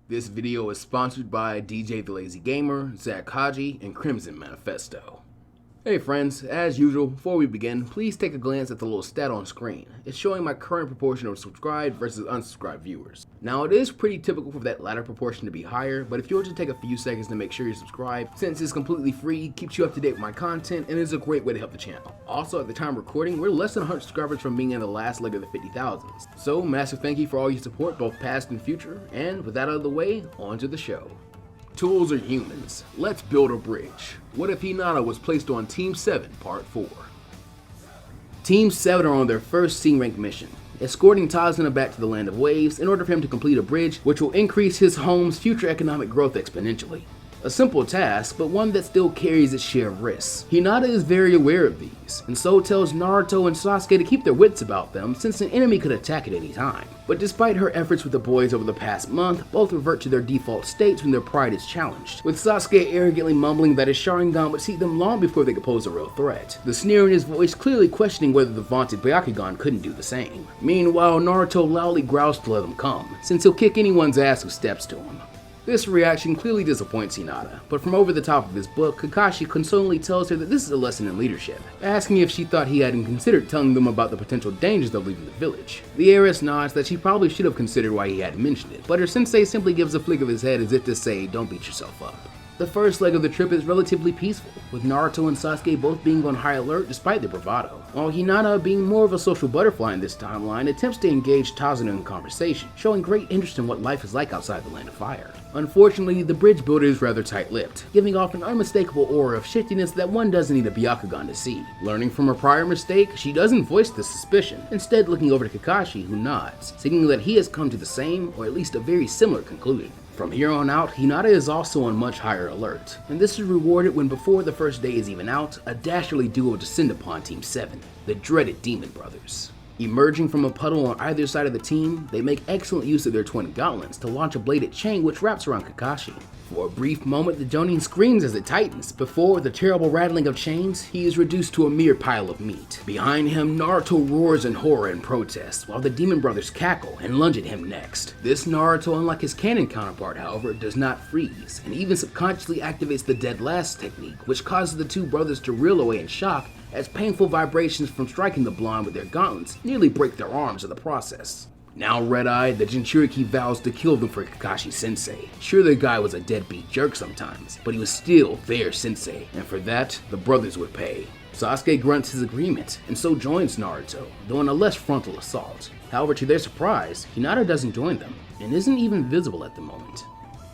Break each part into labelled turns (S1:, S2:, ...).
S1: This video is sponsored by DJ the Lazy Gamer, Zach Haji, and Crimson Manifesto. Hey friends, as usual, before we begin, please take a glance at the little stat on screen. It's showing my current proportion of subscribed versus unsubscribed viewers. Now it is pretty typical for that latter proportion to be higher, but if you were to take a few seconds to make sure you're subscribed, since it's completely free, keeps you up to date with my content, and is a great way to help the channel. Also, at the time of recording, we're less than 100 subscribers from being in the last leg of the 50,000s. So, massive thank you for all your support, both past and future, and with that out of the way, on to the show. Tools are humans. Let's build a bridge. What if Hinata was placed on Team 7, Part 4? Team 7 are on their first C-rank mission, escorting Tazuna back to the Land of Waves in order for him to complete a bridge which will increase his home's future economic growth exponentially. A simple task, but one that still carries its share of risks. Hinata is very aware of these, and so tells Naruto and Sasuke to keep their wits about them since an enemy could attack at any time. But despite her efforts with the boys over the past month, both revert to their default states when their pride is challenged, with Sasuke arrogantly mumbling that his Sharingan would see them long before they could pose a real threat, the sneer in his voice clearly questioning whether the vaunted Byakugan couldn't do the same. Meanwhile, Naruto loudly growls to let them come, since he'll kick anyone's ass who steps to him. This reaction clearly disappoints Hinata, but from over the top of his book, Kakashi consolingly tells her that this is a lesson in leadership, asking if she thought he hadn't considered telling them about the potential dangers of leaving the village. The heiress nods that she probably should have considered why he hadn't mentioned it, but her sensei simply gives a flick of his head as if to say, don't beat yourself up. The first leg of the trip is relatively peaceful, with Naruto and Sasuke both being on high alert despite their bravado, while Hinata, being more of a social butterfly in this timeline, attempts to engage Tazuna in conversation, showing great interest in what life is like outside the Land of Fire. Unfortunately, the bridge builder is rather tight-lipped, giving off an unmistakable aura of shiftiness that one doesn't need a Byakugan to see. Learning from her prior mistake, she doesn't voice this suspicion, instead looking over to Kakashi, who nods, signaling that he has come to the same, or at least a very similar conclusion. From here on out, Hinata is also on much higher alert, and this is rewarded when before the first day is even out, a dastardly duo descend upon Team 7, the dreaded Demon Brothers. Emerging from a puddle on either side of the team, they make excellent use of their twin gauntlets to launch a bladed chain which wraps around Kakashi. For a brief moment, the Jonin screams as it tightens. Before the terrible rattling of chains, he is reduced to a mere pile of meat. Behind him, Naruto roars in horror and protest, while the Demon Brothers cackle and lunge at him next. This Naruto, unlike his canon counterpart, however, does not freeze, and even subconsciously activates the dead last technique, which causes the two brothers to reel away in shock as painful vibrations from striking the blonde with their gauntlets nearly break their arms in the process. Now red-eyed, the Jinchuriki vows to kill them for Kakashi-sensei. Sure, the guy was a deadbeat jerk sometimes, but he was still their sensei, and for that, the brothers would pay. Sasuke grunts his agreement, and so joins Naruto, though in a less frontal assault. However, to their surprise, Hinata doesn't join them, and isn't even visible at the moment.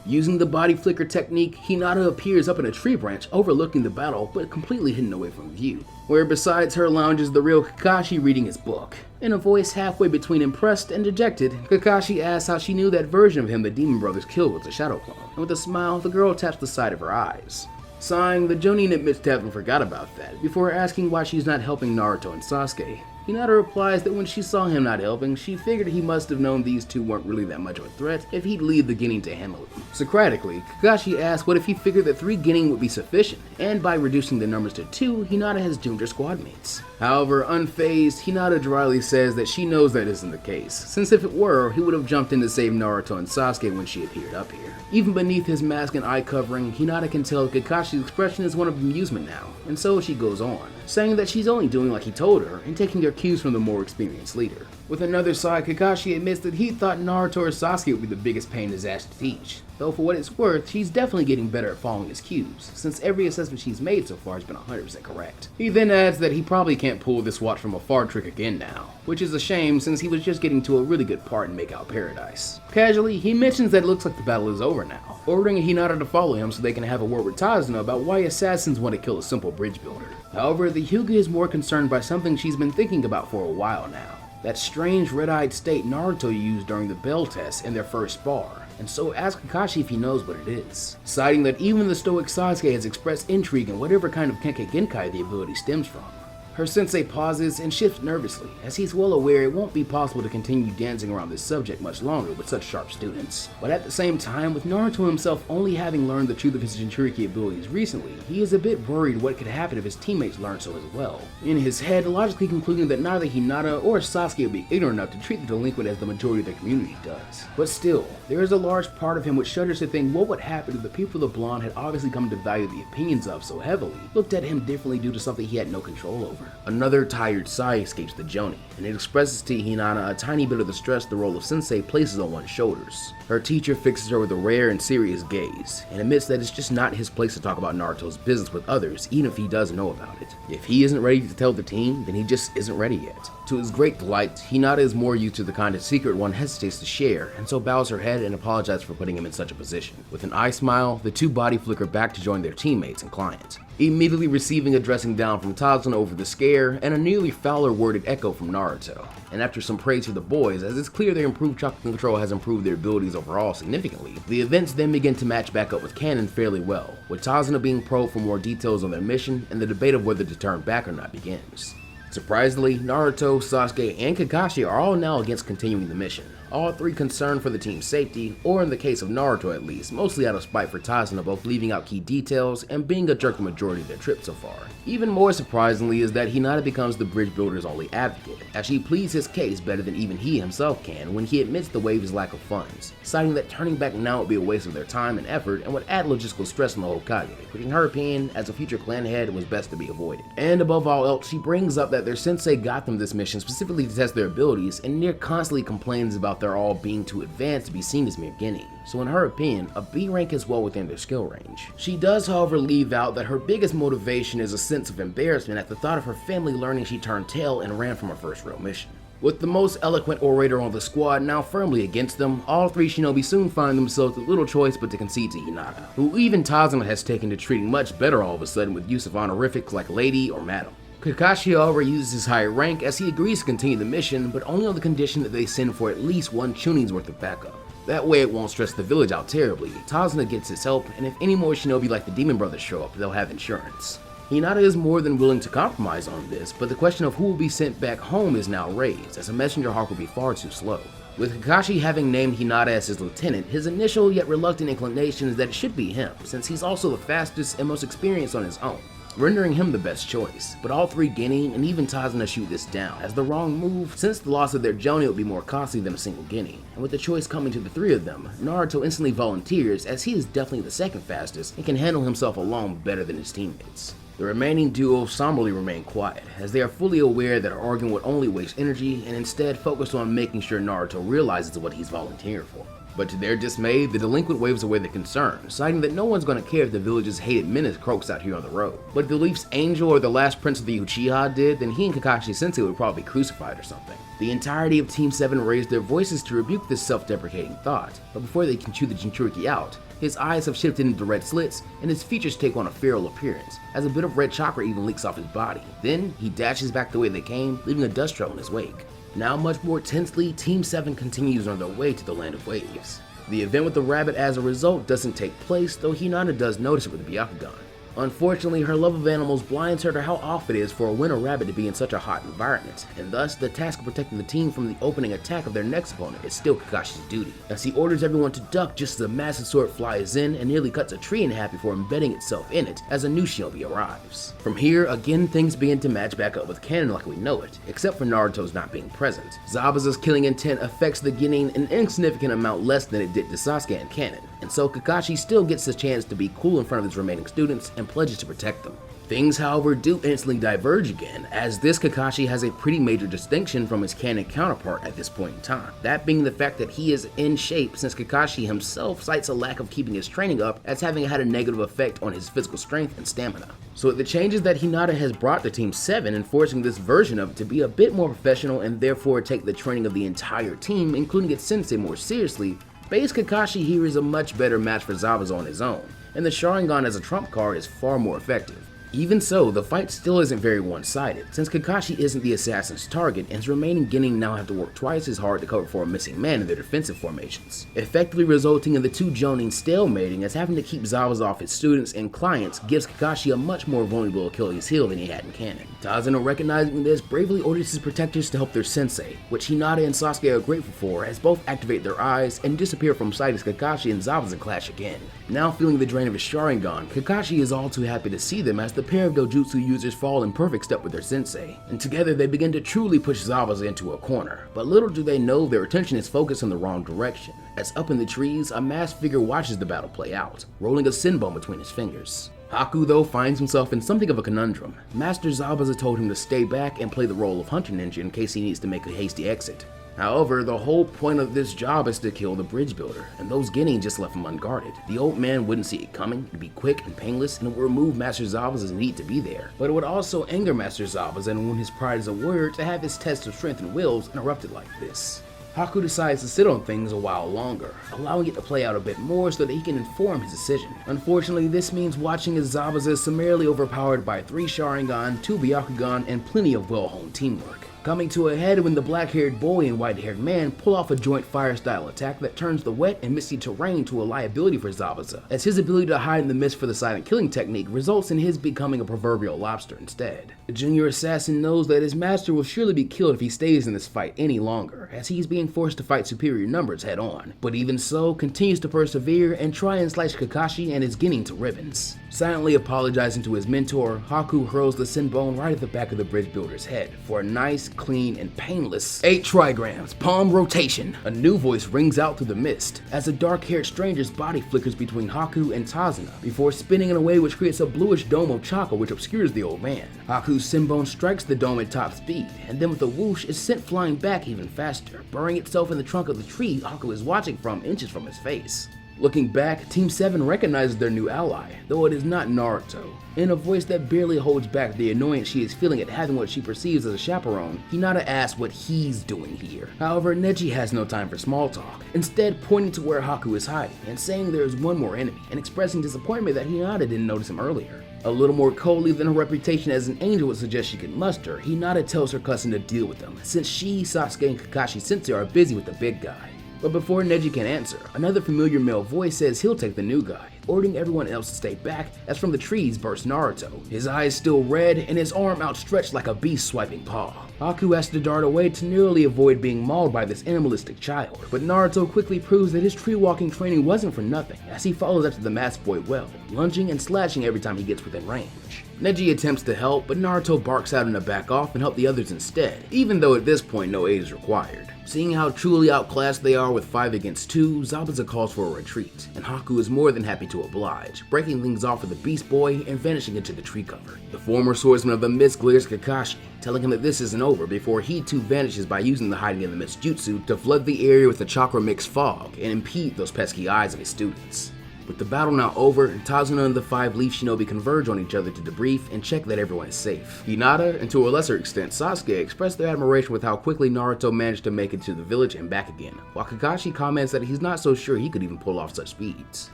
S1: Using the body flicker technique, Hinata appears up in a tree branch overlooking the battle, but completely hidden away from view, where besides her lounges the real Kakashi reading his book. In a voice halfway between impressed and dejected, Kakashi asks how she knew that version of him the Demon Brothers killed was a shadow clone, and with a smile, the girl taps the side of her eyes. Sighing, the Jonin admits to having forgot about that, before asking why she's not helping Naruto and Sasuke. Hinata replies that when she saw him not helping, she figured he must have known these two weren't really that much of a threat if he'd leave the Genin to handle them. Socratically, Kakashi asks what if he figured that 3 Genin would be sufficient, and by reducing the numbers to 2, Hinata has doomed her squad mates. However, unfazed, Hinata dryly says that she knows that isn't the case, since if it were, he would have jumped in to save Naruto and Sasuke when she appeared up here. Even beneath his mask and eye covering, Hinata can tell Kakashi's expression is one of amusement now, and so she goes on, saying that she's only doing like he told her and taking her cues from the more experienced leader. With another side, Kakashi admits that he thought Naruto or Sasuke would be the biggest pain in his ass to teach, though for what it's worth, she's definitely getting better at following his cues, since every assessment she's made so far has been 100% correct. He then adds that he probably can't pull this watch from afar trick again now, which is a shame since he was just getting to a really good part in Make Out Paradise. Casually, he mentions that it looks like the battle is over now, ordering Hinata to follow him so they can have a word with Tazuna about why assassins want to kill a simple bridge builder. However, the Hyuga is more concerned by something she's been thinking about for a while now. That strange red-eyed state Naruto used during the bell test in their first spar, and so asks Kakashi if he knows what it is, citing that even the stoic Sasuke has expressed intrigue in whatever kind of Kenkai Genkai the ability stems from. Her sensei pauses and shifts nervously, as he's well aware it won't be possible to continue dancing around this subject much longer with such sharp students. But at the same time, with Naruto himself only having learned the truth of his Jinchuriki abilities recently, he is a bit worried what could happen if his teammates learn so as well. In his head, logically concluding that neither Hinata or Sasuke would be ignorant enough to treat the delinquent as the majority of their community does. But still, there is a large part of him which shudders to think what would happen if the people the blonde had obviously come to value the opinions of so heavily looked at him differently due to something he had no control over. Another tired sigh escapes the Jonin, and it expresses to Hinata a tiny bit of the stress the role of sensei places on one's shoulders. Her teacher fixes her with a rare and serious gaze, and admits that it's just not his place to talk about Naruto's business with others, even if he does know about it. If he isn't ready to tell the team, then he just isn't ready yet. To his great delight, Hinata is more used to the kind of secret one hesitates to share, and so bows her head and apologizes for putting him in such a position. With an eye smile, the two body flicker back to join their teammates and client, immediately receiving a dressing down from Tazuna over the scare and a nearly Fowler worded echo from Naruto. And after some praise for the boys, as it's clear their improved chakra control has improved their abilities overall significantly, the events then begin to match back up with canon fairly well, with Tazuna being probed for more details on their mission and the debate of whether to turn back or not begins. Surprisingly, Naruto, Sasuke, and Kakashi are all now against continuing the mission, all three concerned for the team's safety, or in the case of Naruto at least, mostly out of spite for Tazuna both leaving out key details and being a jerk the majority of their trip so far. Even more surprisingly is that Hinata becomes the bridge builder's only advocate, as she pleads his case better than even he himself can when he admits the wave's lack of funds, citing that turning back now would be a waste of their time and effort and would add logistical stress on the Hokage, which in her opinion, as a future clan head, was best to be avoided. And above all else, she brings up that their sensei got them this mission specifically to test their abilities, and near constantly complains about their all being too advanced to be seen as mere beginning. So in her opinion, a B rank is well within their skill range. She does however leave out that her biggest motivation is a sense of embarrassment at the thought of her family learning she turned tail and ran from her first real mission. With the most eloquent orator on the squad now firmly against them, all three shinobi soon find themselves with little choice but to concede to Hinata, who even Tazuna has taken to treating much better all of a sudden with use of honorifics like lady or madam. Kakashi however uses his higher rank as he agrees to continue the mission, but only on the condition that they send for at least one Chunin's worth of backup. That way it won't stress the village out terribly. Tazuna gets his help, and if any more shinobi like the Demon Brothers show up, they'll have insurance. Hinata is more than willing to compromise on this, but the question of who will be sent back home is now raised, as a messenger hawk will be far too slow. With Kakashi having named Hinata as his lieutenant, his initial yet reluctant inclination is that it should be him, since he's also the fastest and most experienced on his own, rendering him the best choice. But all three Genin and even Tazuna shoot this down as the wrong move, since the loss of their Jonin would be more costly than a single Genin. And with the choice coming to the three of them, Naruto instantly volunteers as he is definitely the second fastest and can handle himself alone better than his teammates. The remaining duo somberly remain quiet, as they are fully aware that arguing would only waste energy and instead focus on making sure Naruto realizes what he's volunteering for. But to their dismay, the delinquent waves away the concern, citing that no one's gonna care if the village's hated menace croaks out here on the road. But if the Leaf's angel or the last prince of the Uchiha did, then he and Kakashi Sensei would probably be crucified or something. The entirety of Team 7 raised their voices to rebuke this self-deprecating thought, but before they can chew the Jinchuriki out, his eyes have shifted into red slits, and his features take on a feral appearance, as a bit of red chakra even leaks off his body. Then, he dashes back the way they came, leaving a dust trail in his wake. Now much more tensely, Team 7 continues on their way to the Land of Waves. The event with the rabbit as a result doesn't take place, though Hinata does notice it with the Byakugan. Unfortunately, her love of animals blinds her to how off it is for a winter rabbit to be in such a hot environment, and thus the task of protecting the team from the opening attack of their next opponent is still Kakashi's duty, as he orders everyone to duck just as a massive sword flies in and nearly cuts a tree in half before embedding itself in it as a new shinobi arrives. From here, again things begin to match back up with canon like we know it, except for Naruto's not being present. Zabuza's killing intent affects the Genin an insignificant amount less than it did to Sasuke in canon, and so Kakashi still gets the chance to be cool in front of his remaining students and pledges to protect them. Things, however, do instantly diverge again, as this Kakashi has a pretty major distinction from his canon counterpart at this point in time, that being the fact that he is in shape, since Kakashi himself cites a lack of keeping his training up as having had a negative effect on his physical strength and stamina. So with the changes that Hinata has brought to Team 7 and forcing this version of it to be a bit more professional and therefore take the training of the entire team, including its sensei, more seriously, base Kakashi here is a much better match for Zabuza on his own, and the Sharingan as a trump card is far more effective. Even so, the fight still isn't very one-sided, since Kakashi isn't the assassin's target and his remaining Genin now have to work twice as hard to cover for a missing man in their defensive formations, effectively resulting in the two Jonin stalemating, as having to keep Zabuza off his students and clients gives Kakashi a much more vulnerable Achilles heel than he had in canon. Tazano, recognizing this, bravely orders his protectors to help their sensei, which Hinata and Sasuke are grateful for, as both activate their eyes and disappear from sight as Kakashi and Zabuza clash again. Now feeling the drain of his Sharingan, Kakashi is all too happy to see them as the pair of dojutsu users fall in perfect step with their sensei, and together they begin to truly push Zabuza into a corner. But little do they know their attention is focused in the wrong direction, as up in the trees, a masked figure watches the battle play out, rolling a Senbon between his fingers. Haku, though, finds himself in something of a conundrum. Master Zabuza told him to stay back and play the role of Hunter Ninja in case he needs to make a hasty exit. However, the whole point of this job is to kill the bridge builder, and those Genin just left him unguarded. The old man wouldn't see it coming, it'd be quick and painless, and it would remove Master Zabuza's need to be there. But it would also anger Master Zabuza and wound his pride as a warrior to have his test of strength and wills interrupted like this. Haku decides to sit on things a while longer, allowing it to play out a bit more so that he can inform his decision. Unfortunately, this means watching as Zabuza is summarily overpowered by 3 Sharingan, 2 Byakugan, and plenty of well-honed teamwork, coming to a head when the black-haired boy and white-haired man pull off a joint fire-style attack that turns the wet and misty terrain to a liability for Zabuza, as his ability to hide in the mist for the silent killing technique results in his becoming a proverbial lobster instead. The junior assassin knows that his master will surely be killed if he stays in this fight any longer, as he's being forced to fight superior numbers head-on, but even so, continues to persevere and try and slice Kakashi and his Genin to ribbons. Silently apologizing to his mentor, Haku hurls the Senbon right at the back of the bridge builder's head for a nice, clean, and painless 8 trigrams, palm rotation. A new voice rings out through the mist as a dark-haired stranger's body flickers between Haku and Tazuna before spinning in a way which creates a bluish dome of chakra which obscures the old man. Haku's Senbon strikes the dome at top speed, and then with a whoosh is sent flying back even faster, burying itself in the trunk of the tree Haku is watching from inches from his face. Looking back, Team 7 recognizes their new ally, though it is not Naruto. In a voice that barely holds back the annoyance she is feeling at having what she perceives as a chaperone, Hinata asks what he's doing here. However, Neji has no time for small talk, instead pointing to where Haku is hiding and saying there is one more enemy, and expressing disappointment that Hinata didn't notice him earlier. A little more coldly than her reputation as an angel would suggest she can muster, Hinata tells her cousin to deal with them, since she, Sasuke, and Kakashi Sensei are busy with the big guy. But before Neji can answer, another familiar male voice says he'll take the new guy, ordering everyone else to stay back as from the trees bursts Naruto, his eyes still red and his arm outstretched like a beast swiping paw. Haku has to dart away to nearly avoid being mauled by this animalistic child, but Naruto quickly proves that his tree walking training wasn't for nothing as he follows after the masked boy well, lunging and slashing every time he gets within range. Neji attempts to help, but Naruto barks at him to back off and help the others instead, even though at this point no aid is required. Seeing how truly outclassed they are with 5 against 2, Zabuza calls for a retreat, and Haku is more than happy to oblige, breaking things off with the Beast Boy and vanishing into the tree cover. The former swordsman of the mist glares Kakashi, telling him that this isn't over before he too vanishes by using the hiding in the mist jutsu to flood the area with the chakra mixed fog and impede those pesky eyes of his students. With the battle now over, Tazuna and the 5 Leaf Shinobi converge on each other to debrief and check that everyone is safe. Hinata, and to a lesser extent Sasuke, express their admiration with how quickly Naruto managed to make it to the village and back again, while Kakashi comments that he's not so sure he could even pull off such speeds.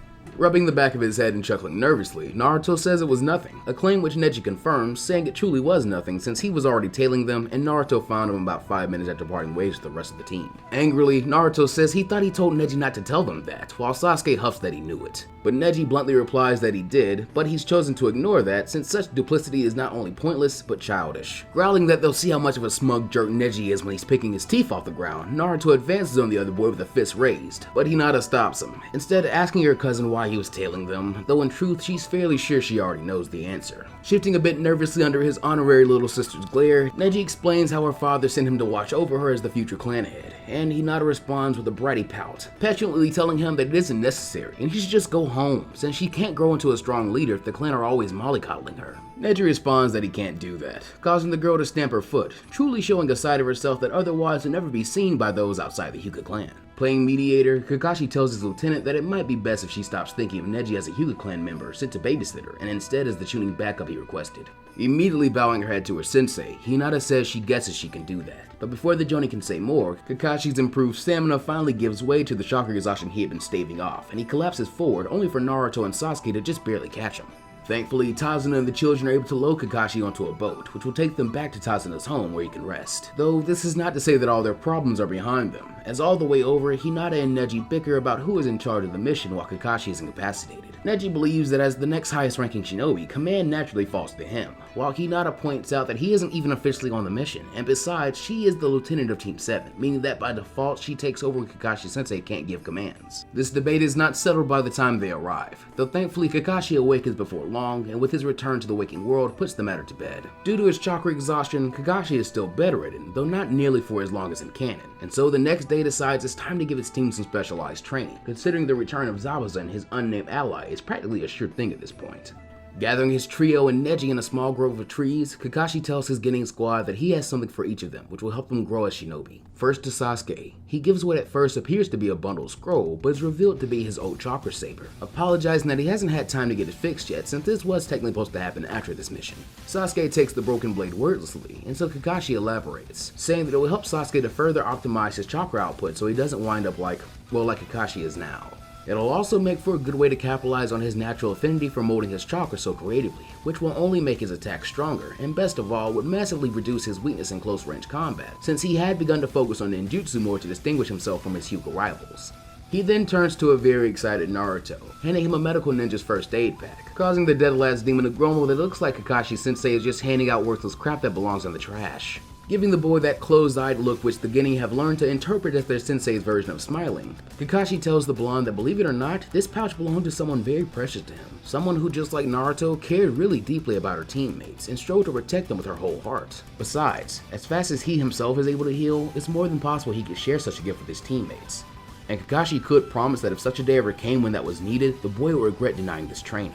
S1: Rubbing the back of his head and chuckling nervously, Naruto says it was nothing, a claim which Neji confirms, saying it truly was nothing since he was already tailing them and Naruto found him about 5 minutes after parting ways with the rest of the team. Angrily, Naruto says he thought he told Neji not to tell them that, while Sasuke huffs that he knew it. But Neji bluntly replies that he did, but he's chosen to ignore that since such duplicity is not only pointless, but childish. Growling that they'll see how much of a smug jerk Neji is when he's picking his teeth off the ground, Naruto advances on the other boy with a fist raised, but Hinata stops him, instead asking her cousin why he was tailing them, though in truth she's fairly sure she already knows the answer. Shifting a bit nervously under his honorary little sister's glare, Neji explains how her father sent him to watch over her as the future clan head, and Hinata responds with a bratty pout, petulantly telling him that it isn't necessary and he should just go home, since she can't grow into a strong leader if the clan are always mollycoddling her. Neji responds that he can't do that, causing the girl to stamp her foot, truly showing a side of herself that otherwise would never be seen by those outside the Hyuga clan. Playing mediator, Kakashi tells his lieutenant that it might be best if she stops thinking of Neji as a Hyuga clan member sent to babysitter and instead as the tuning backup he requested. Immediately bowing her head to her sensei, Hinata says she guesses she can do that. But before the Jonin can say more, Kakashi's improved stamina finally gives way to the chakra exhaustion he had been staving off, and he collapses forward only for Naruto and Sasuke to just barely catch him. Thankfully, Tazuna and the children are able to load Kakashi onto a boat, which will take them back to Tazuna's home where he can rest. Though this is not to say that all their problems are behind them, as all the way over, Hinata and Neji bicker about who is in charge of the mission while Kakashi is incapacitated. Neji believes that as the next highest ranking shinobi, command naturally falls to him, while Hinata points out that he isn't even officially on the mission, and besides, she is the lieutenant of Team 7, meaning that by default she takes over when Kakashi-sensei can't give commands. This debate is not settled by the time they arrive, though thankfully Kakashi awakens before long, and with his return to the waking world puts the matter to bed. Due to his chakra exhaustion, Kakashi is still bedridden, though not nearly for as long as in canon, and so the next day decides it's time to give his team some specialized training, considering the return of Zabuza and his unnamed ally is practically a sure thing at this point. Gathering his trio and Neji in a small grove of trees, Kakashi tells his Genin squad that he has something for each of them, which will help them grow as shinobi. First to Sasuke, he gives what at first appears to be a bundled scroll, but is revealed to be his old chakra saber, apologizing that he hasn't had time to get it fixed yet since this was technically supposed to happen after this mission. Sasuke takes the broken blade wordlessly, and so Kakashi elaborates, saying that it will help Sasuke to further optimize his chakra output so he doesn't wind up like Kakashi is now. It'll also make for a good way to capitalize on his natural affinity for molding his chakra so creatively, which will only make his attack stronger, and best of all, would massively reduce his weakness in close-range combat, since he had begun to focus on ninjutsu more to distinguish himself from his Hyuga rivals. He then turns to a very excited Naruto, handing him a medical ninja's first aid pack, causing the dead lad's demon to grumble that it looks like Kakashi-sensei is just handing out worthless crap that belongs in the trash. Giving the boy that closed-eyed look which the Genin have learned to interpret as their sensei's version of smiling, Kakashi tells the blonde that believe it or not, this pouch belonged to someone very precious to him. Someone who, just like Naruto, cared really deeply about her teammates and strove to protect them with her whole heart. Besides, as fast as he himself is able to heal, it's more than possible he could share such a gift with his teammates. And Kakashi could promise that if such a day ever came when that was needed, the boy would regret denying this training.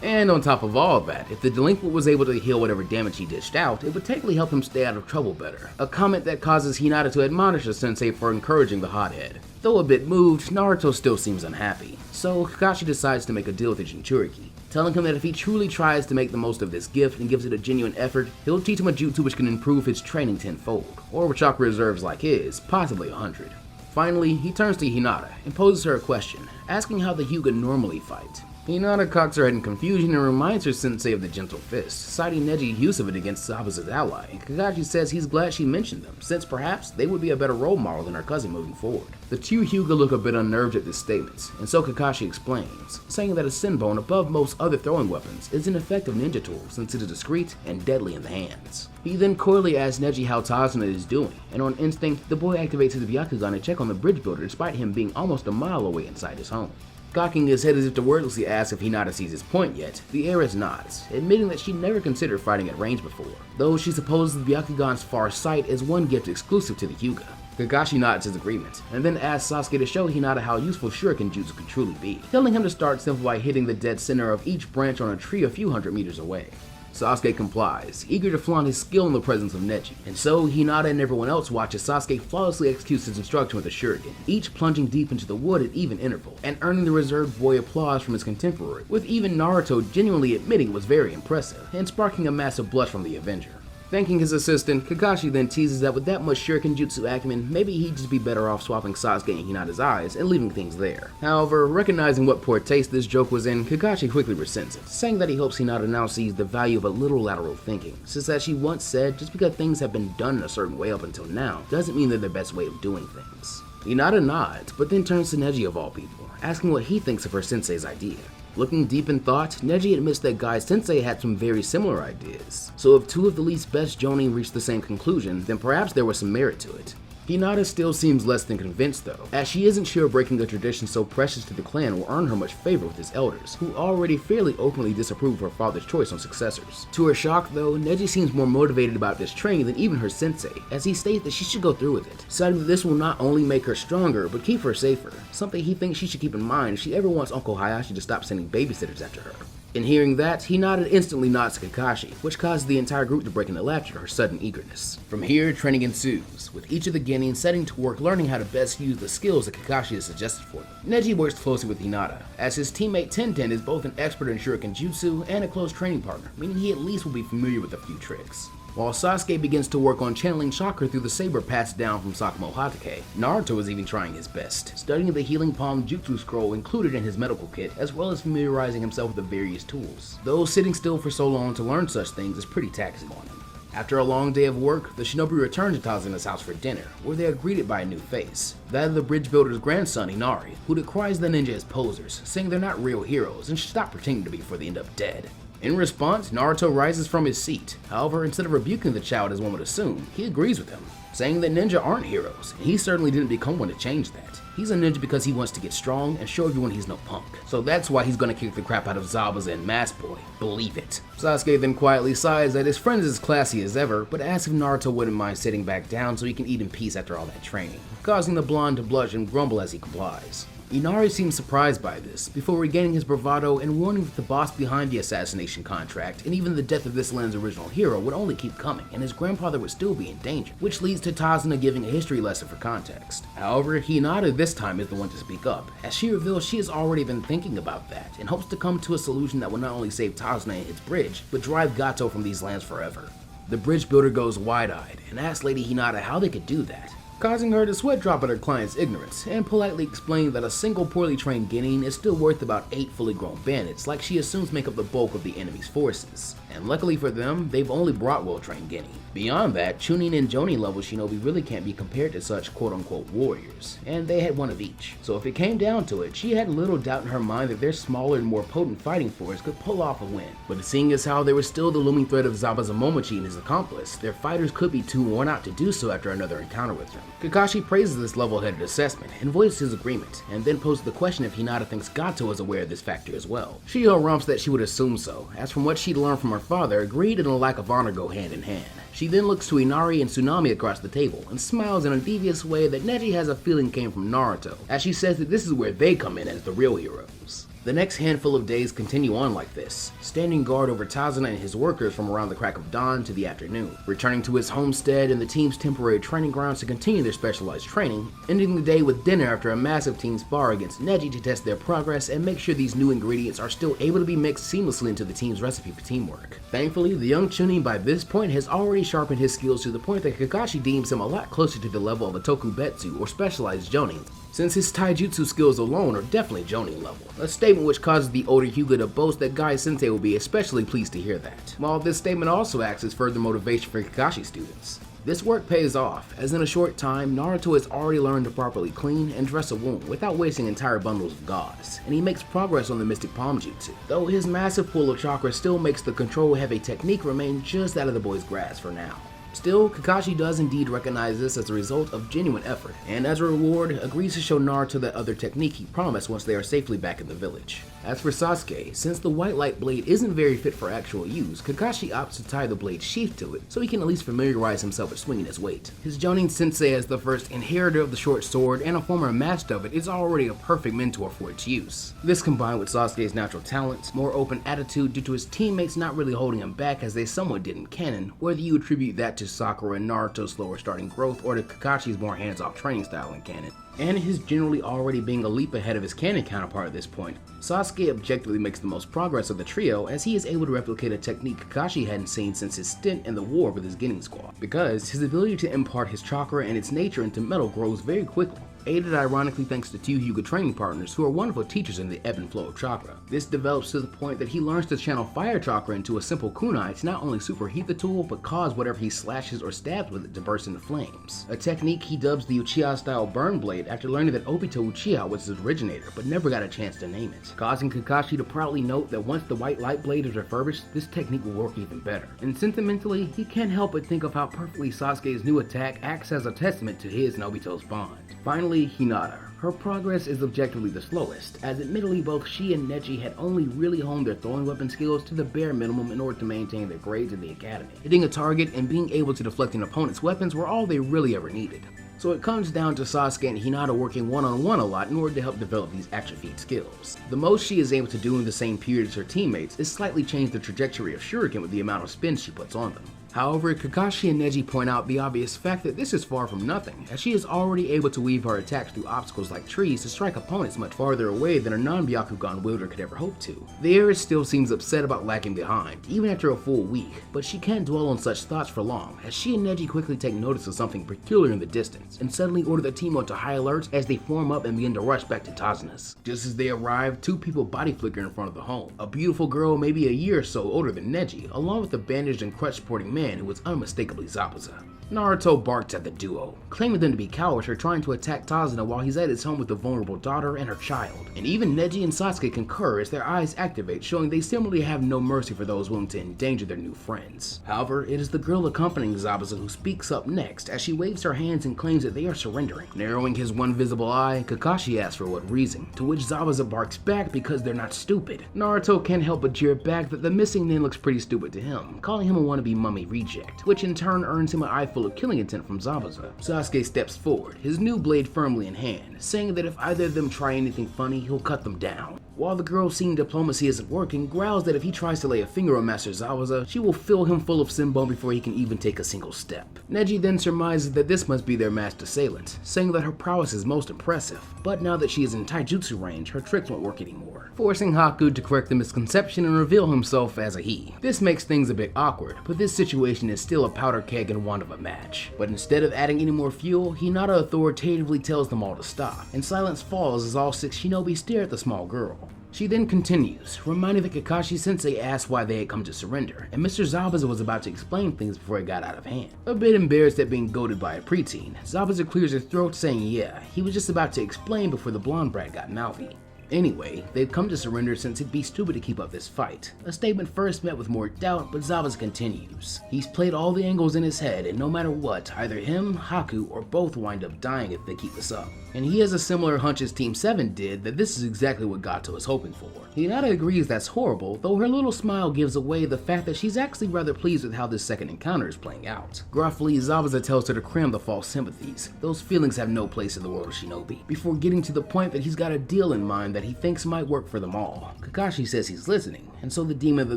S1: And on top of all that, if the delinquent was able to heal whatever damage he dished out, it would technically help him stay out of trouble better. A comment that causes Hinata to admonish the sensei for encouraging the hothead. Though a bit moved, Naruto still seems unhappy, so Kakashi decides to make a deal with the Jinchuriki, telling him that if he truly tries to make the most of this gift and gives it a genuine effort, he'll teach him a jutsu which can improve his training tenfold, or with chakra reserves like his, possibly 100. Finally, he turns to Hinata and poses her a question, asking how the Hyuga normally fight. Hinata cocks her head in confusion and reminds her sensei of the Gentle Fist, citing Neji's use of it against Zabuza's ally, and Kakashi says he's glad she mentioned them, since perhaps they would be a better role model than her cousin moving forward. The two Hyuga look a bit unnerved at this statement, and so Kakashi explains, saying that a Senbone, above most other throwing weapons, is an effective ninja tool since it is discreet and deadly in the hands. He then coyly asks Neji how Tazuna is doing, and on instinct, the boy activates his Byakugan to check on the bridge builder despite him being almost a mile away inside his home. Cocking his head as if to wordlessly ask if Hinata sees his point yet, the heiress nods, admitting that she never considered fighting at range before, though she supposes the Byakugan's far sight is one gift exclusive to the Hyuga. Kakashi nods his agreement, and then asks Sasuke to show Hinata how useful Shuriken Jutsu can truly be, telling him to start simple by hitting the dead center of each branch on a tree a few hundred meters away. Sasuke complies, eager to flaunt his skill in the presence of Neji, and so Hinata and everyone else watch as Sasuke flawlessly executes his instruction with a shuriken, each plunging deep into the wood at even interval, and earning the reserved boy applause from his contemporary, with even Naruto genuinely admitting it was very impressive, and sparking a massive blush from the Avenger. Thanking his assistant, Kakashi then teases that with that much shuriken jutsu acumen, maybe he'd just be better off swapping Sasuke and Hinata's eyes and leaving things there. However, recognizing what poor taste this joke was in, Kakashi quickly resents it, saying that he hopes Hinata now sees the value of a little lateral thinking, since as she once said, just because things have been done in a certain way up until now, doesn't mean they're the best way of doing things. Hinata nods, but then turns to Neji of all people, asking what he thinks of her sensei's idea. Looking deep in thought, Neji admits that Guy's sensei had some very similar ideas, so if two of the least best jonin reached the same conclusion, then perhaps there was some merit to it. Hinata still seems less than convinced though, as she isn't sure breaking a tradition so precious to the clan will earn her much favor with his elders, who already fairly openly disapprove of her father's choice on successors. To her shock though, Neji seems more motivated about this training than even her sensei, as he states that she should go through with it, citing that this will not only make her stronger, but keep her safer, something he thinks she should keep in mind if she ever wants Uncle Hayashi to stop sending babysitters after her. In hearing that, Hinata instantly nods to Kakashi, which causes the entire group to break into laughter at her sudden eagerness. From here, training ensues, with each of the Genin setting to work learning how to best use the skills that Kakashi has suggested for them. Neji works closely with Hinata, as his teammate Tenten is both an expert in Shuriken Jutsu and a close training partner, meaning he at least will be familiar with a few tricks. While Sasuke begins to work on channeling chakra through the saber passed down from Sakumo Hatake, Naruto is even trying his best, studying the healing palm jutsu scroll included in his medical kit, as well as familiarizing himself with the various tools. Though sitting still for so long to learn such things is pretty taxing on him. After a long day of work, the shinobi return to Tazuna's house for dinner, where they are greeted by a new face, that of the bridge builder's grandson Inari, who decries the ninja as posers, saying they're not real heroes and should stop pretending to be before they end up dead. In response, Naruto rises from his seat. However, instead of rebuking the child as one would assume, he agrees with him, saying that ninja aren't heroes, and he certainly didn't become one to change that. He's a ninja because he wants to get strong and show everyone he's no punk. So that's why he's gonna kick the crap out of Zabuza and Mask Boy. Believe it. Sasuke then quietly sighs that his friend is as classy as ever, but asks if Naruto wouldn't mind sitting back down so he can eat in peace after all that training, causing the blonde to blush and grumble as he complies. Inari seems surprised by this, before regaining his bravado and warning that the boss behind the assassination contract and even the death of this land's original hero would only keep coming, and his grandfather would still be in danger, which leads to Tazuna giving a history lesson for context. However, Hinata this time is the one to speak up, as she reveals she has already been thinking about that, and hopes to come to a solution that will not only save Tazuna and its bridge, but drive Gato from these lands forever. The bridge builder goes wide-eyed, and asks Lady Hinata how they could do that, causing her to sweat drop at her client's ignorance, and politely explain that a single poorly trained genin is still worth about 8 fully grown bandits, like she assumes make up the bulk of the enemy's forces. And luckily for them, they've only brought well-trained genin. Beyond that, Chunin and Jonin level shinobi really can't be compared to such quote-unquote warriors, and they had one of each. So if it came down to it, she had little doubt in her mind that their smaller and more potent fighting force could pull off a win. But seeing as how there was still the looming threat of Zabuza Momochi and his accomplice, their fighters could be too worn out to do so after another encounter with them. Kakashi praises this level-headed assessment and voices his agreement, and then poses the question if Hinata thinks Gato is aware of this factor as well. She rumps that she would assume so, as from what she'd learned from her father, greed and a lack of honor go hand in hand. She then looks to Inari and Tsunami across the table and smiles in a devious way that Neji has a feeling came from Naruto, as she says that this is where they come in as the real heroes. The next handful of days continue on like this, standing guard over Tazuna and his workers from around the crack of dawn to the afternoon, returning to his homestead and the team's temporary training grounds to continue their specialized training, ending the day with dinner after a massive team spar against Neji to test their progress and make sure these new ingredients are still able to be mixed seamlessly into the team's recipe for teamwork. Thankfully, the young Chunin by this point has already sharpened his skills to the point that Kakashi deems him a lot closer to the level of a Tokubetsu or specialized Jonin, since his taijutsu skills alone are definitely Jonin level, a statement which causes the older Hyuga to boast that Guy Sensei will be especially pleased to hear that, while this statement also acts as further motivation for Kakashi students. This work pays off, as in a short time, Naruto has already learned to properly clean and dress a wound without wasting entire bundles of gauze, and he makes progress on the Mystic Palm Jutsu, though his massive pool of chakra still makes the control-heavy technique remain just out of the boy's grasp for now. Still, Kakashi does indeed recognize this as a result of genuine effort, and as a reward, agrees to show Naruto that other technique he promised once they are safely back in the village. As for Sasuke, since the white light blade isn't very fit for actual use, Kakashi opts to tie the blade sheath to it, so he can at least familiarize himself with swinging his weight. His Jonin sensei, as the first inheritor of the short sword and a former master of it, is already a perfect mentor for its use. This combined with Sasuke's natural talents, more open attitude due to his teammates not really holding him back as they somewhat did in canon, whether you attribute that to Sakura and Naruto's slower starting growth or to Kakashi's more hands-off training style in canon, and his generally already being a leap ahead of his canon counterpart at this point, Sasuke objectively makes the most progress of the trio as he is able to replicate a technique Kakashi hadn't seen since his stint in the war with his Genin squad, because his ability to impart his chakra and its nature into metal grows very quickly, aided ironically thanks to 2 Hyuga training partners who are wonderful teachers in the ebb and flow of chakra. This develops to the point that he learns to channel fire chakra into a simple kunai to not only superheat the tool, but cause whatever he slashes or stabs with it to burst into flames. A technique he dubs the Uchiha-style burn blade after learning that Obito Uchiha was his originator, but never got a chance to name it, causing Kakashi to proudly note that once the white light blade is refurbished, this technique will work even better. And sentimentally, he can't help but think of how perfectly Sasuke's new attack acts as a testament to his and Obito's bond. Finally, Hinata. Her progress is objectively the slowest, as admittedly both she and Neji had only really honed their throwing weapon skills to the bare minimum in order to maintain their grades in the academy. Hitting a target and being able to deflect an opponent's weapons were all they really ever needed. So it comes down to Sasuke and Hinata working one-on-one a lot in order to help develop these atrophied skills. The most she is able to do in the same period as her teammates is slightly change the trajectory of shuriken with the amount of spin she puts on them. However, Kakashi and Neji point out the obvious fact that this is far from nothing, as she is already able to weave her attacks through obstacles like trees to strike opponents much farther away than a non-Byakugan wielder could ever hope to. The heiress still seems upset about lagging behind, even after a full week, but she can't dwell on such thoughts for long, as she and Neji quickly take notice of something peculiar in the distance, and suddenly order the team onto high alert as they form up and begin to rush back to Tazuna's. Just as they arrive, two people body flicker in front of the home. A beautiful girl maybe a year or so older than Neji, along with a bandaged and crutch sporting man who was unmistakably Zabuza. Naruto barks at the duo, claiming them to be cowards for trying to attack Tazuna while he's at his home with a vulnerable daughter and her child. And even Neji and Sasuke concur as their eyes activate, showing they similarly have no mercy for those willing to endanger their new friends. However, it is the girl accompanying Zabuza who speaks up next as she waves her hands and claims that they are surrendering. Narrowing his one visible eye, Kakashi asks for what reason, to which Zabuza barks back because they're not stupid. Naruto can't help but jeer back that the missing nin looks pretty stupid to him, calling him a wannabe mummy reject, which in turn earns him an eye full of killing intent from Zabuza. Sasuke steps forward, his new blade firmly in hand, saying that if either of them try anything funny, he'll cut them down. While the girl, seeing diplomacy isn't working, growls that if he tries to lay a finger on Master Zabuza, she will fill him full of Sinbone before he can even take a single step. Neji then surmises that this must be their masked assailant, saying that her prowess is most impressive, but now that she is in taijutsu range, her tricks won't work anymore, forcing Haku to correct the misconception and reveal himself as a he. This makes things a bit awkward, but this situation is still a powder keg and want of a match. But instead of adding any more fuel, Hinata authoritatively tells them all to stop, and silence falls as all six shinobi stare at the small girl. She then continues, reminding that Kakashi-sensei asked why they had come to surrender, and Mr. Zabuza was about to explain things before it got out of hand. A bit embarrassed at being goaded by a preteen, Zabuza clears her throat saying yeah, he was just about to explain before the blonde brat got mouthy. Anyway, they've come to surrender since it'd be stupid to keep up this fight. A statement first met with more doubt, but Zabuza continues. He's played all the angles in his head, and no matter what, either him, Haku, or both wind up dying if they keep this up. And he has a similar hunch as Team 7 did that this is exactly what Gato is hoping for. Hinata agrees that's horrible, though her little smile gives away the fact that she's actually rather pleased with how this second encounter is playing out. Gruffly, Zabuza tells her to cram the false sympathies. Those feelings have no place in the world of shinobi, before getting to the point that he's got a deal in mind that he thinks might work for them all. Kakashi says he's listening, and so the Demon of the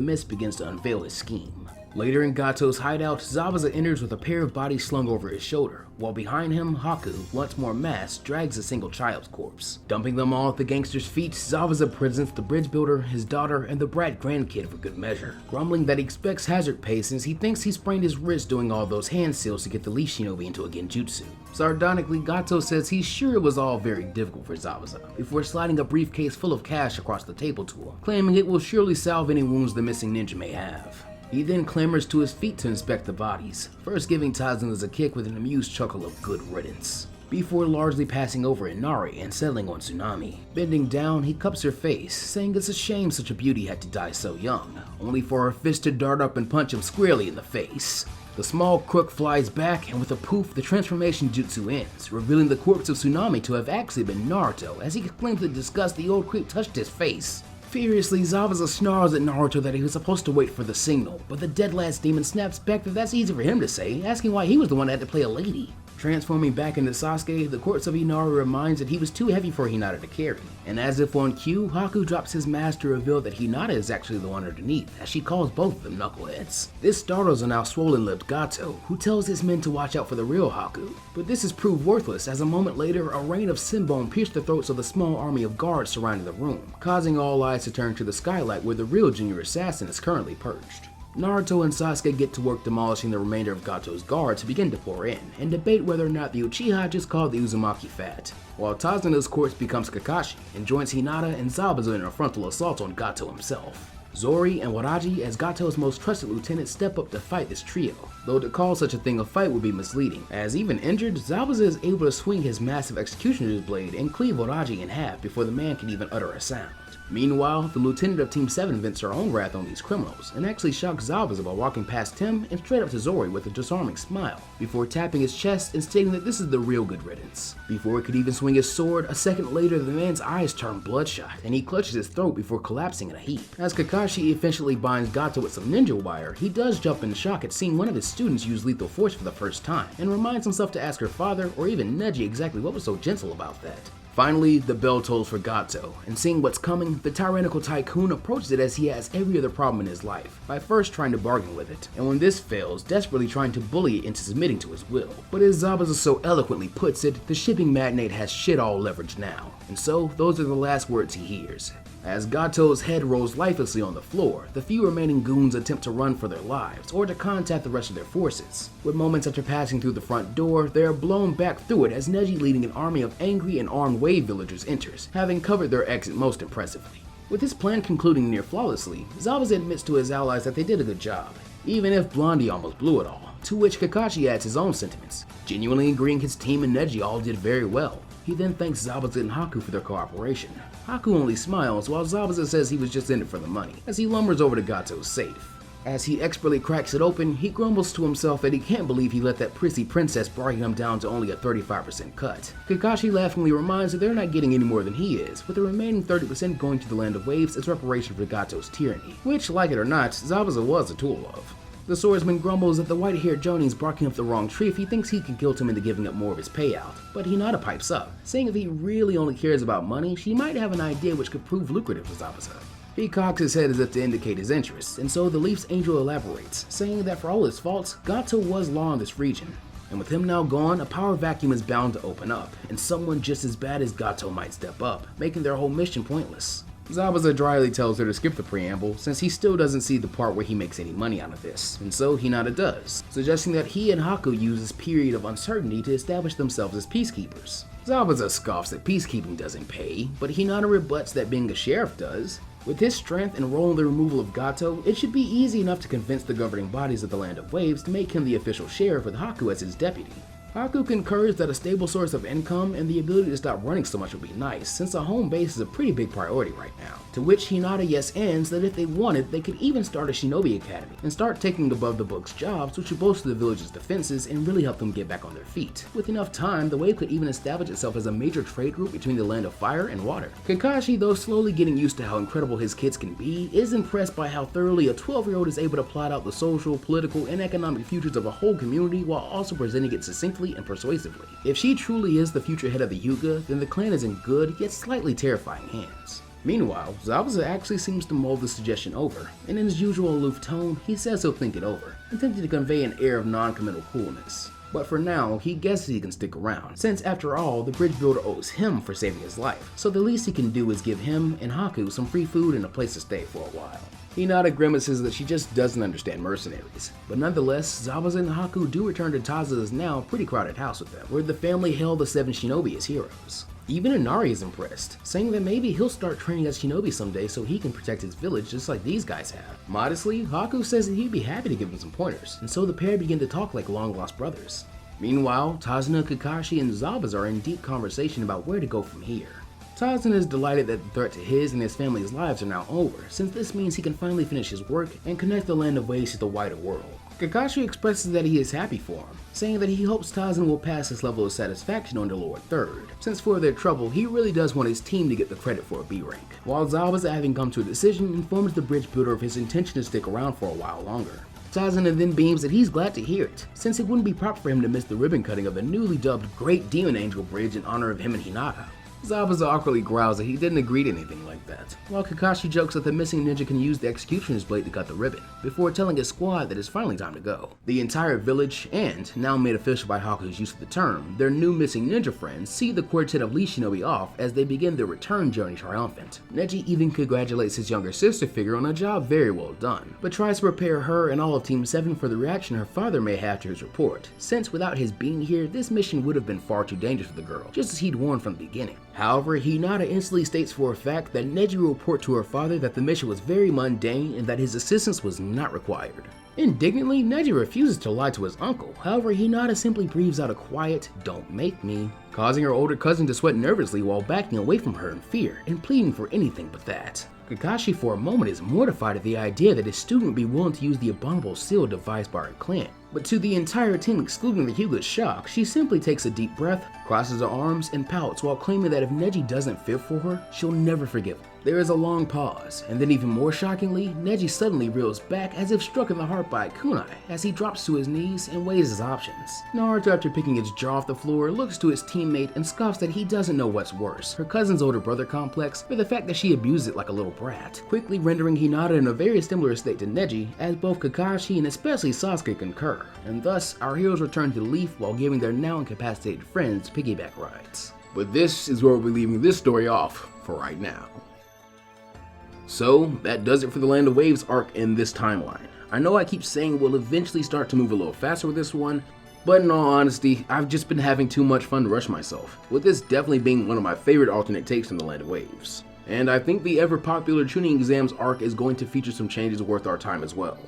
S1: Mist begins to unveil his scheme. Later in Gato's hideout, Zabuza enters with a pair of bodies slung over his shoulder, while behind him, Haku, once more masked, drags a single child's corpse. Dumping them all at the gangster's feet, Zabuza presents the bridge builder, his daughter, and the brat grandkid for good measure, grumbling that he expects hazard pay since he thinks he sprained his wrist doing all those hand seals to get the leaf shinobi into a genjutsu. Sardonically, Gato says he's sure it was all very difficult for Zabuza, before sliding a briefcase full of cash across the table to him, claiming it will surely salve any wounds the missing ninja may have. He then clambers to his feet to inspect the bodies, first giving Tazuna's a kick with an amused chuckle of good riddance, before largely passing over Inari and settling on Tsunami. Bending down, he cups her face, saying it's a shame such a beauty had to die so young, only for her fist to dart up and punch him squarely in the face. The small crook flies back, and with a poof, the transformation jutsu ends, revealing the corpse of Tsunami to have actually been Naruto, as he exclaims with disgust the old creep touched his face. Furiously, Zabuza snarls at Naruto that he was supposed to wait for the signal, but the dead lad's demon snaps back that that's easy for him to say, asking why he was the one that had to play a lady. Transforming back into Sasuke, the corpse of Inari reminds that he was too heavy for Hinata to carry, and as if on cue, Haku drops his mask to reveal that Hinata is actually the one underneath, as she calls both of them knuckleheads. This startles a now swollen-lipped Gato, who tells his men to watch out for the real Haku, but this is proved worthless as a moment later, a rain of Sinbone pierced the throats of the small army of guards surrounding the room, causing all eyes to turn to the skylight where the real junior assassin is currently perched. Naruto and Sasuke get to work demolishing the remainder of Gato's guards to begin to pour in, and debate whether or not the Uchiha just called the Uzumaki fat, while Tazuna's corpse becomes Kakashi and joins Hinata and Zabuza in a frontal assault on Gato himself. Zori and Waraji, as Gato's most trusted lieutenant, step up to fight this trio, though to call such a thing a fight would be misleading, as even injured, Zabuza is able to swing his massive executioner's blade and cleave Waraji in half before the man can even utter a sound. Meanwhile, the lieutenant of Team 7 vents her own wrath on these criminals, and actually shocks Zabuza by walking past him and straight up to Zori with a disarming smile, before tapping his chest and stating that this is the real good riddance. Before he could even swing his sword, a second later the man's eyes turn bloodshot, and he clutches his throat before collapsing in a heap. As Kakashi eventually binds Gato with some ninja wire, he does jump in shock at seeing one of his students use lethal force for the first time, and reminds himself to ask her father or even Neji exactly what was so gentle about that. Finally, the bell tolls for Gato, and seeing what's coming, the tyrannical tycoon approaches it as he has every other problem in his life, by first trying to bargain with it, and when this fails, desperately trying to bully it into submitting to his will. But as Zabuza so eloquently puts it, the shipping magnate has shit all leverage now, and so those are the last words he hears. As Gato's head rolls lifelessly on the floor, the few remaining goons attempt to run for their lives or to contact the rest of their forces. With moments after passing through the front door, they are blown back through it as Neji leading an army of angry and armed wave villagers enters, having covered their exit most impressively. With his plan concluding near flawlessly, Zabuza admits to his allies that they did a good job, even if Blondie almost blew it all, to which Kakashi adds his own sentiments, genuinely agreeing his team and Neji all did very well. He then thanks Zabuza and Haku for their cooperation. Haku only smiles, while Zabuza says he was just in it for the money, as he lumbers over to Gato's safe. As he expertly cracks it open, he grumbles to himself that he can't believe he let that prissy princess bargain him down to only a 35% cut. Kakashi laughingly reminds that they're not getting any more than he is, with the remaining 30% going to the Land of Waves as reparation for Gato's tyranny, which, like it or not, Zabuza was a tool of. The swordsman grumbles that the white-haired Jonin's barking up the wrong tree if he thinks he can guilt him into giving up more of his payout, but Hinata pipes up, saying if he really only cares about money, she might have an idea which could prove lucrative to Zabuza. He cocks his head as if to indicate his interest, and so the Leaf's angel elaborates, saying that for all his faults, Gato was law in this region, and with him now gone, a power vacuum is bound to open up, and someone just as bad as Gato might step up, making their whole mission pointless. Zabuza dryly tells her to skip the preamble, since he still doesn't see the part where he makes any money out of this, and so Hinata does, suggesting that he and Haku use this period of uncertainty to establish themselves as peacekeepers. Zabuza scoffs that peacekeeping doesn't pay, but Hinata rebuts that being a sheriff does. With his strength and role in the removal of Gato, it should be easy enough to convince the governing bodies of the Land of Waves to make him the official sheriff with Haku as his deputy. Haku concurs that a stable source of income and the ability to stop running so much would be nice, since a home base is a pretty big priority right now. To which Hinata yes ends that if they wanted, they could even start a shinobi academy and start taking above the books jobs which would bolster the village's defenses and really help them get back on their feet. With enough time, the wave could even establish itself as a major trade route between the Land of Fire and Water. Kakashi, though slowly getting used to how incredible his kids can be, is impressed by how thoroughly a 12-year-old is able to plot out the social, political, and economic futures of a whole community while also presenting it succinctly and persuasively. If she truly is the future head of the Hyuga, then the clan is in good, yet slightly terrifying hands. Meanwhile, Zabuza actually seems to mull the suggestion over, and in his usual aloof tone, he says he'll think it over, intending to convey an air of non-committal coolness. But for now, he guesses he can stick around, since after all, the bridge builder owes him for saving his life, so the least he can do is give him and Haku some free food and a place to stay for a while. Hinata grimaces that she just doesn't understand mercenaries, but nonetheless, Zabuza and Haku do return to Taza's now pretty crowded house with them, where the family hailed the 7 shinobi as heroes. Even Inari is impressed, saying that maybe he'll start training as shinobi someday so he can protect his village just like these guys have. Modestly, Haku says that he'd be happy to give him some pointers, and so the pair begin to talk like long-lost brothers. Meanwhile, Tazuna, Kakashi, and Zabuza are in deep conversation about where to go from here. Tazuna is delighted that the threat to his and his family's lives are now over, since this means he can finally finish his work and connect the Land of Waves to the wider world. Kakashi expresses that he is happy for him, saying that he hopes Tazuna will pass this level of satisfaction under Lord Third, since for their trouble, he really does want his team to get the credit for a B rank. While Zabuza, having come to a decision, informs the bridge builder of his intention to stick around for a while longer. Tazuna then beams that he's glad to hear it, since it wouldn't be proper for him to miss the ribbon cutting of the newly dubbed Great Demon Angel Bridge in honor of him and Hinata. Zabuza awkwardly growls that he didn't agree to anything like that, while Kakashi jokes that the missing ninja can use the executioner's blade to cut the ribbon, before telling his squad that it's finally time to go. The entire village, and, now made official by Haku's use of the term, their new missing ninja friends see the quartet of Lee Shinobi off as they begin their return journey triumphant. Neji even congratulates his younger sister figure on a job very well done, but tries to prepare her and all of Team 7 for the reaction her father may have to his report, since without his being here, this mission would have been far too dangerous for the girl, just as he'd warned from the beginning. However, Hinata instantly states for a fact that Neji will report to her father that the mission was very mundane and that his assistance was not required. Indignantly, Neji refuses to lie to his uncle, however Hinata simply breathes out a quiet, "Don't make me," causing her older cousin to sweat nervously while backing away from her in fear and pleading for anything but that. Kakashi for a moment is mortified at the idea that his student would be willing to use the abominable seal devised by her clan. But to the entire team, excluding the Hyuga's shock, she simply takes a deep breath, crosses her arms, and pouts while claiming that if Neji doesn't fit for her, she'll never forgive him. There is a long pause, and then even more shockingly, Neji suddenly reels back as if struck in the heart by a kunai as he drops to his knees and weighs his options. Naruto, after picking his jaw off the floor, looks to his teammate and scoffs that he doesn't know what's worse, her cousin's older brother complex or the fact that she abused it like a little brat, quickly rendering Hinata in a very similar state to Neji, as both Kakashi and especially Sasuke concur, and thus our heroes return to the Leaf while giving their now incapacitated friends piggyback rides. But this is where we'll be leaving this story off for right now. So, that does it for the Land of Waves arc in this timeline. I know I keep saying we'll eventually start to move a little faster with this one, but in all honesty, I've just been having too much fun to rush myself, with this definitely being one of my favorite alternate takes in the Land of Waves. And I think the ever popular tuning exams arc is going to feature some changes worth our time as well.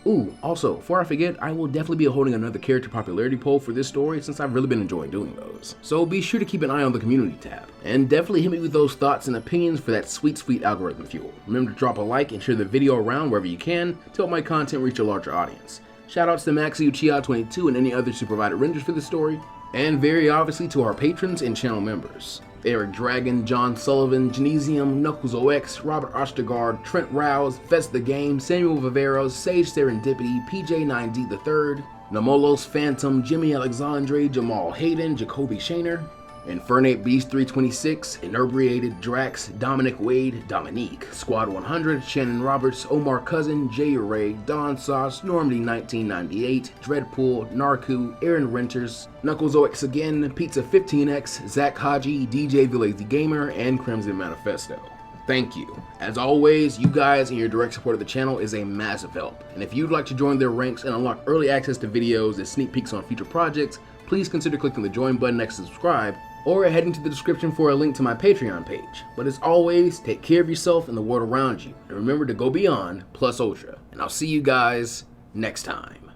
S1: Ooh, also, before I forget, I will definitely be holding another character popularity poll for this story since I've really been enjoying doing those. So be sure to keep an eye on the community tab, and definitely hit me with those thoughts and opinions for that sweet algorithm fuel. Remember to drop a like and share the video around wherever you can to help my content reach a larger audience. Shoutouts to Maxi Uchiha22 and any others who provided renders for this story, and very obviously to our patrons and channel members. Eric Dragon, John Sullivan, Genesium, Knuckles OX, Robert Ostergaard, Trent Rouse, Vest the Game, Samuel Viveros, Sage Serendipity, PJ9D III, Namolos Phantom, Jimmy Alexandre, Jamal Hayden, Jacoby Shaner, Infernate Beast 326, Inebriated Drax, Dominic Wade, Dominique, Squad 100, Shannon Roberts, Omar Cousin, Jay Ray, Don Sauce, Normandy 1998, Dreadpool, Narku, Aaron Renters, Knuckles OX again, Pizza 15X, Zach Haji, DJ the Lazy Gamer, and Crimson Manifesto. Thank you. As always, you guys and your direct support of the channel is a massive help. And if you'd like to join their ranks and unlock early access to videos and sneak peeks on future projects, please consider clicking the join button next to subscribe, or heading to the description for a link to my Patreon page. But as always, take care of yourself and the world around you, and remember to go beyond plus ultra. And I'll see you guys next time.